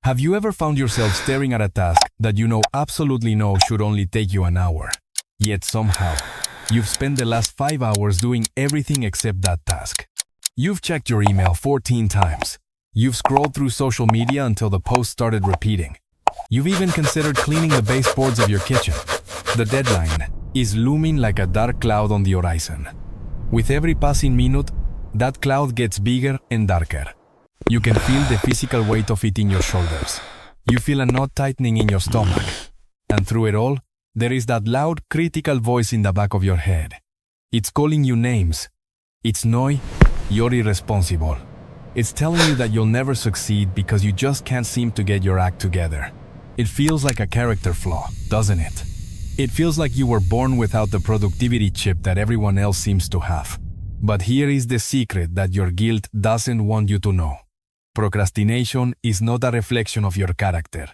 Have you ever found yourself staring at a task that you know absolutely know should only take you an hour? Yet somehow, you've spent the last 5 hours doing everything except that task. You've checked your email 14 times. You've scrolled through social media until the post started repeating. You've even considered cleaning the baseboards of your kitchen. The deadline is looming like a dark cloud on the horizon. With every passing minute, that cloud gets bigger and darker. You can feel the physical weight of it in your shoulders. You feel a knot tightening in your stomach. And through it all, there is that loud, critical voice in the back of your head. It's calling you names. It's knowing you're irresponsible. It's telling you that you'll never succeed because you just can't seem to get your act together. It feels like a character flaw, doesn't it? It feels like you were born without the productivity chip that everyone else seems to have. But here is the secret that your guilt doesn't want you to know. Procrastination is not a reflection of your character.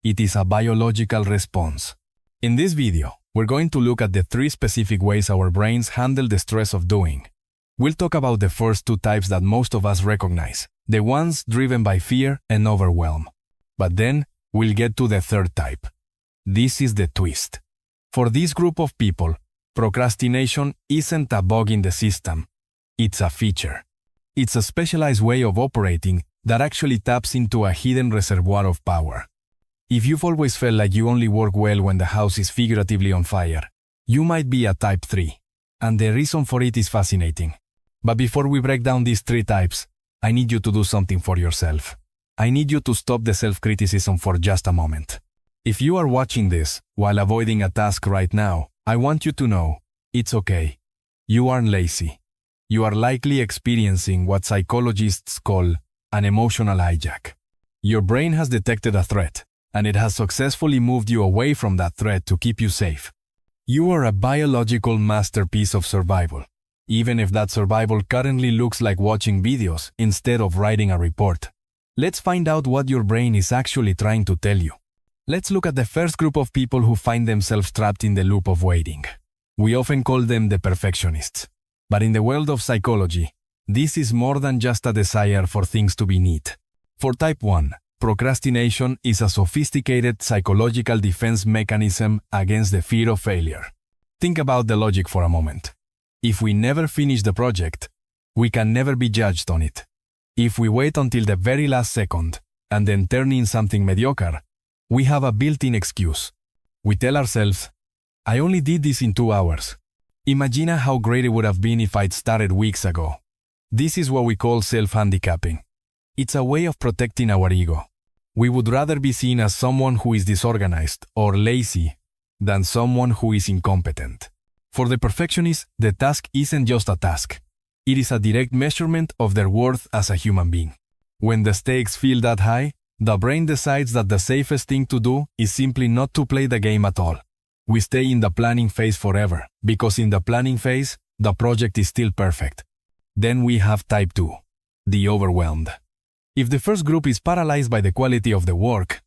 It is a biological response. In this video, we're going to look at the 3 specific ways our brains handle the stress of doing. We'll talk about the first 2 types that most of us recognize, the ones driven by fear and overwhelm. But then, we'll get to the 3rd type. This is the twist. For this group of people, procrastination isn't a bug in the system. It's a feature. It's a specialized way of operating that actually taps into a hidden reservoir of power. If you've always felt like you only work well when the house is figuratively on fire, you might be a type 3. And the reason for it is fascinating. But before we break down these 3 types, I need you to do something for yourself. I need you to stop the self-criticism for just a moment. If you are watching this while avoiding a task right now, I want you to know, it's okay. You aren't lazy. You are likely experiencing what psychologists call an emotional hijack. Your brain has detected a threat, and it has successfully moved you away from that threat to keep you safe. You are a biological masterpiece of survival, even if that survival currently looks like watching videos instead of writing a report. Let's find out what your brain is actually trying to tell you. Let's look at the first group of people who find themselves trapped in the loop of waiting. We often call them the perfectionists. But in the world of psychology, this is more than just a desire for things to be neat. For type 1, procrastination is a sophisticated psychological defense mechanism against the fear of failure. Think about the logic for a moment. If we never finish the project, we can never be judged on it. If we wait until the very last second and then turn in something mediocre, we have a built-in excuse. We tell ourselves, I only did this in 2 hours. Imagine how great it would have been if I'd started weeks ago. This is what we call self-handicapping. It's a way of protecting our ego. We would rather be seen as someone who is disorganized or lazy than someone who is incompetent. For the perfectionist, the task isn't just a task. It is a direct measurement of their worth as a human being. When the stakes feel that high, the brain decides that the safest thing to do is simply not to play the game at all. We stay in the planning phase forever, because in the planning phase, the project is still perfect. Then we have type 2, the overwhelmed. If the first group is paralyzed by the quality of the work,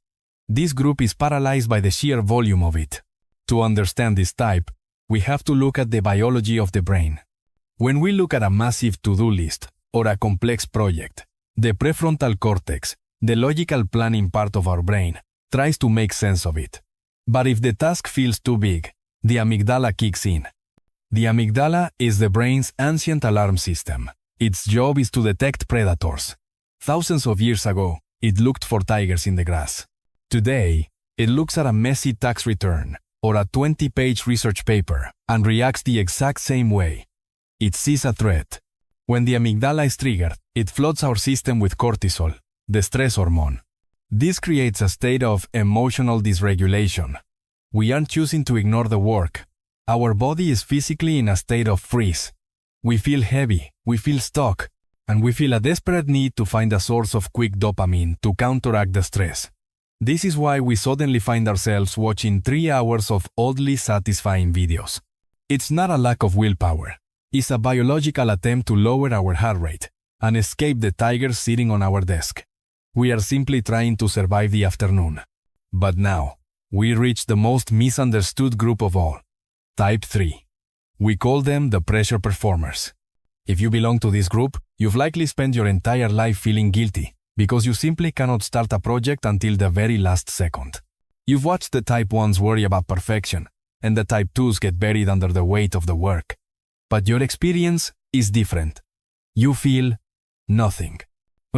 this group is paralyzed by the sheer volume of it. To understand this type, we have to look at the biology of the brain. When we look at a massive to-do list or a complex project, the prefrontal cortex, the logical planning part of our brain, tries to make sense of it. But if the task feels too big, the amygdala kicks in. The amygdala is the brain's ancient alarm system. Its job is to detect predators. Thousands of years ago, it looked for tigers in the grass. Today, it looks at a messy tax return or a 20-page research paper and reacts the exact same way. It sees a threat. When the amygdala is triggered, it floods our system with cortisol, the stress hormone. This creates a state of emotional dysregulation. We aren't choosing to ignore the work. Our body is physically in a state of freeze. We feel heavy, we feel stuck, and we feel a desperate need to find a source of quick dopamine to counteract the stress. This is why we suddenly find ourselves watching 3 hours of oddly satisfying videos. It's not a lack of willpower. It's a biological attempt to lower our heart rate and escape the tigers sitting on our desk. We are simply trying to survive the afternoon. But now, we reach the most misunderstood group of all. Type 3. We call them the pressure performers. If you belong to this group, you've likely spent your entire life feeling guilty because you simply cannot start a project until the very last second. You've watched the Type 1s worry about perfection, and the Type 2s get buried under the weight of the work. But your experience is different. You feel nothing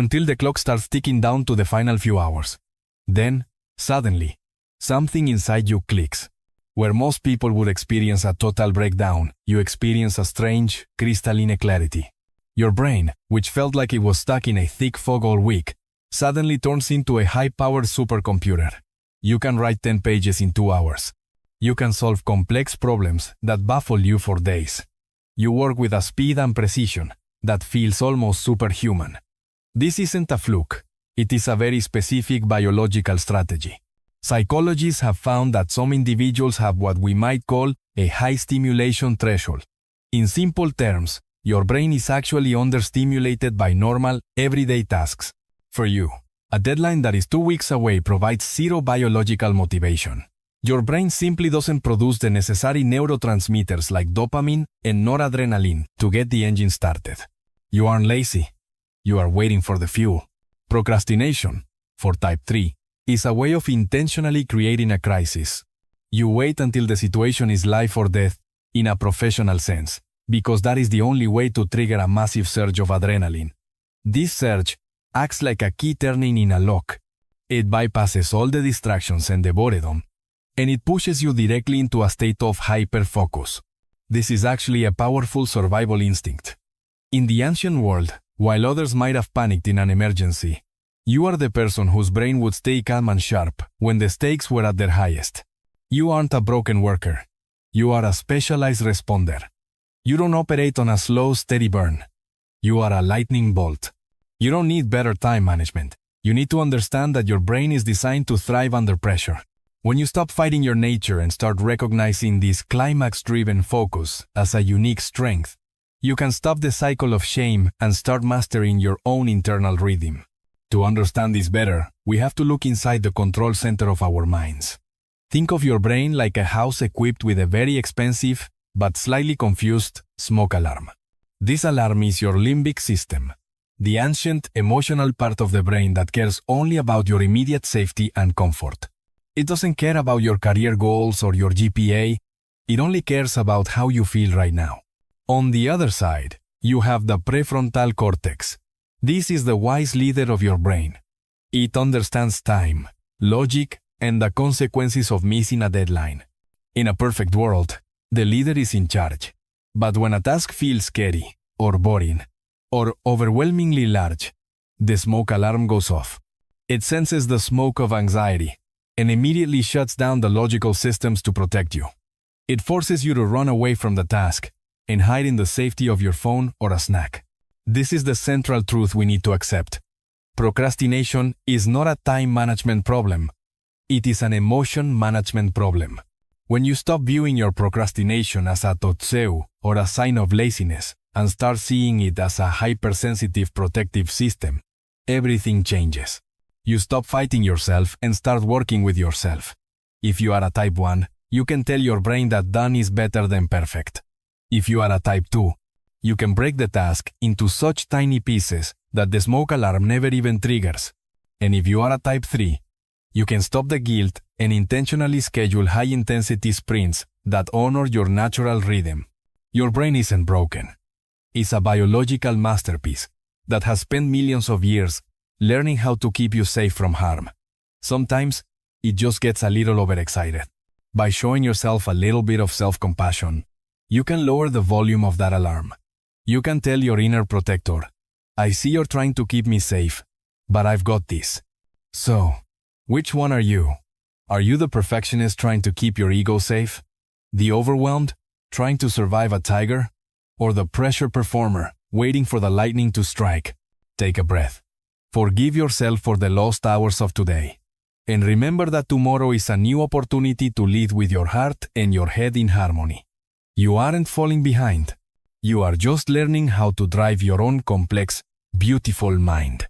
until the clock starts ticking down to the final few hours. Then, suddenly, something inside you clicks. Where most people would experience a total breakdown, you experience a strange, crystalline clarity. Your brain, which felt like it was stuck in a thick fog all week, suddenly turns into a high-powered supercomputer. You can write 10 pages in 2 hours. You can solve complex problems that baffle you for days. You work with a speed and precision that feels almost superhuman. This isn't a fluke. It is a very specific biological strategy. Psychologists have found that some individuals have what we might call a high stimulation threshold. In simple terms, your brain is actually understimulated by normal, everyday tasks. For you, a deadline that is 2 weeks away provides zero biological motivation. Your brain simply doesn't produce the necessary neurotransmitters like dopamine and noradrenaline to get the engine started. You aren't lazy. You are waiting for the fuel. Procrastination, for Type 3, is a way of intentionally creating a crisis. You wait until the situation is life or death, in a professional sense, because that is the only way to trigger a massive surge of adrenaline. This surge acts like a key turning in a lock. It bypasses all the distractions and the boredom, and it pushes you directly into a state of hyper-focus. This is actually a powerful survival instinct. In the ancient world, while others might have panicked in an emergency, you are the person whose brain would stay calm and sharp when the stakes were at their highest. You aren't a broken worker. You are a specialized responder. You don't operate on a slow, steady burn. You are a lightning bolt. You don't need better time management. You need to understand that your brain is designed to thrive under pressure. When you stop fighting your nature and start recognizing this climax-driven focus as a unique strength, you can stop the cycle of shame and start mastering your own internal rhythm. To understand this better, we have to look inside the control center of our minds. Think of your brain like a house equipped with a very expensive, but slightly confused, smoke alarm. This alarm is your limbic system, the ancient, emotional part of the brain that cares only about your immediate safety and comfort. It doesn't care about your career goals or your GPA, it only cares about how you feel right now. On the other side, you have the prefrontal cortex. This is the wise leader of your brain. It understands time, logic, and the consequences of missing a deadline. In a perfect world, the leader is in charge. But when a task feels scary, or boring, or overwhelmingly large, the smoke alarm goes off. It senses the smoke of anxiety and immediately shuts down the logical systems to protect you. It forces you to run away from the task and hide in the safety of your phone or a snack. This is the central truth we need to accept. Procrastination is not a time management problem. It is an emotion management problem. When you stop viewing your procrastination as a totseu or a sign of laziness and start seeing it as a hypersensitive protective system, everything changes. You stop fighting yourself and start working with yourself. If you are a Type 1, you can tell your brain that done is better than perfect. If you are a Type 2, you can break the task into such tiny pieces that the smoke alarm never even triggers. And if you are a Type 3, you can stop the guilt and intentionally schedule high-intensity sprints that honor your natural rhythm. Your brain isn't broken. It's a biological masterpiece that has spent millions of years learning how to keep you safe from harm. Sometimes, it just gets a little overexcited. By showing yourself a little bit of self-compassion, you can lower the volume of that alarm. You can tell your inner protector, I see you're trying to keep me safe, but I've got this. So, which one are you? Are you the perfectionist trying to keep your ego safe? The overwhelmed, trying to survive a tiger? Or the pressure performer, waiting for the lightning to strike? Take a breath. Forgive yourself for the lost hours of today. And remember that tomorrow is a new opportunity to lead with your heart and your head in harmony. You aren't falling behind. You are just learning how to drive your own complex, beautiful mind.